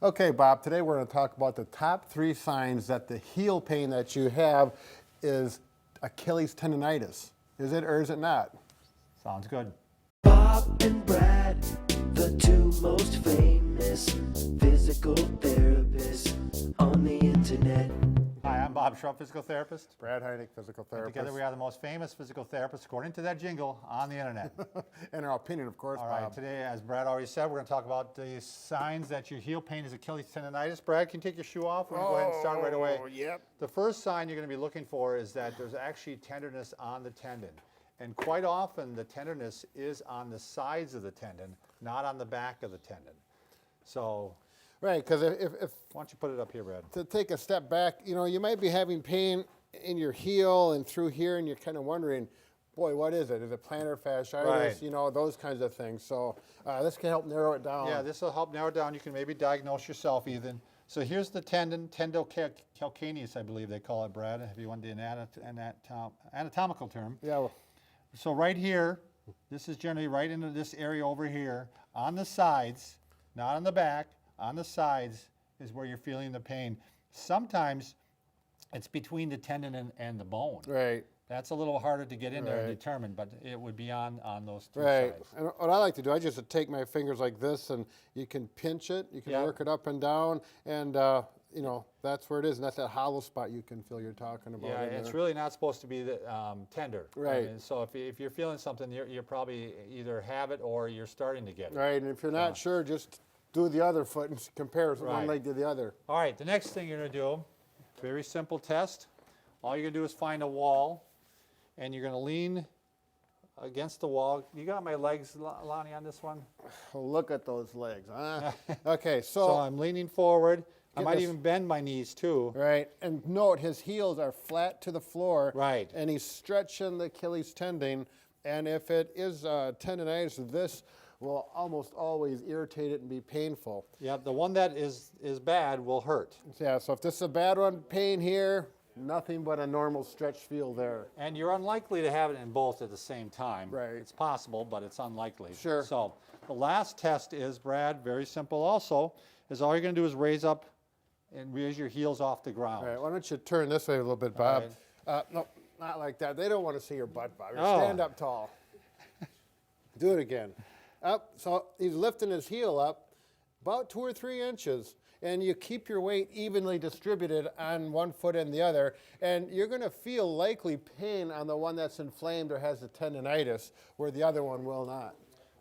Okay, Bob, today we're going to talk about the top 3 signs that the heel pain that you have is Achilles tendonitis. Is it or is it not? Sounds good. Bob and Brad, the 2 most famous physical therapists on the internet. Hi, I'm Bob Schrupp, physical therapist. Brad Heineck, physical therapist. Together we are the most famous physical therapists, according to that jingle, on the internet. In our opinion, of course, All right, Bob. today, as Brad already said, we're going to talk about the signs that your heel pain is Achilles tendonitis. Brad, can you take your shoe off? We're going to go ahead and start right away. Yep. The first sign you're going to be looking for is that there's actually tenderness on the tendon. And quite often, the tenderness is on the sides of the tendon, not on the back of the tendon. So, Right, because if why don't you put it up here, Brad? to take a step back, you might be having pain in your heel and through here, and you're kind of wondering, boy, what is it? Is it plantar fasciitis? Right. Those kinds of things. So this can help narrow it down. Yeah, this will help narrow it down. You can maybe diagnose yourself even. So here's the tendon, tendocalcaneus, I believe they call it, Brad, if you want the anatomical term. Yeah. Well, So right here, this is generally right into this area over here. On the sides, not on the back, on the sides is where you're feeling the pain. Sometimes it's between the tendon and the bone. right. That's a little harder to get in there and Right. determine, but it would be on those two Right. sides. And what I like to do, I just take my fingers like this, and you can pinch it. You can Yeah. work it up and down, and that's where it is. And that's that hollow spot you can feel you're talking about. Yeah, in it's there. really not supposed to be tender. Right. And so if you're feeling something, you probably either have it or you're starting to get it. Right. And if you're not sure, just do the other foot and compare one Right. leg to the other. All right, the next thing you're going to do, very simple test. All you're going to do is find a wall, and you're going to lean against the wall. You got my legs, Lonnie, on this one? Oh, look at those legs. Huh? Okay. So I'm leaning forward. I Get might this- even bend my knees too. Right, and note his heels are flat to the floor. Right. And he's stretching the Achilles tendon, and if it is tendonitis, this will almost always irritate it and be painful. Yeah, the one that is bad will hurt. Yeah, so if this is a bad one, pain here, nothing but a normal stretch feel there. And you're unlikely to have it in both at the same time. Right. It's possible, but it's unlikely. Sure. So the last test is, Brad, very simple also, is all you're going to do is raise up and raise your heels off the ground. All right, why don't you turn this way a little bit, Bob? All No, not like that. They don't want to see your butt, Bob. Oh. Stand up tall. Do it again. Up, so he's lifting his heel up about 2 or 3 inches, and you keep your weight evenly distributed on one foot and the other, and you're going to feel likely pain on the one that's inflamed or has the tendonitis, where the other one will not.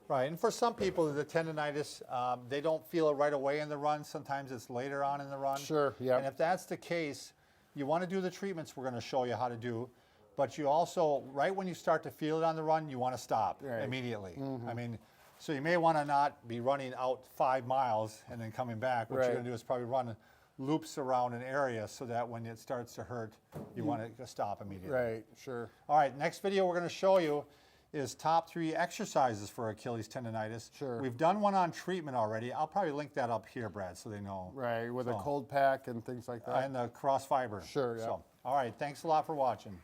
Right, and for some people, the tendonitis, they don't feel it right away in the run. Sometimes it's later on in the run. Sure, yeah. And if that's the case, you want to do the treatments we're going to show you how to do, but you also, right when you start to feel it on the run, you want to stop Right. immediately. I mean, so you may want to not be running out 5 miles and then coming back. What Right. you're going to do is probably run loops around an area so that when it starts to hurt, you want to stop immediately. Right, sure. All right, next video we're going to show you is top 3 exercises for Achilles tendonitis. Sure. We've done one on treatment already. I'll probably link that up here, Brad, so they know. Right, with a So- cold pack and things like that. And the cross fiber. Sure, yeah. So, all right, thanks a lot for watching.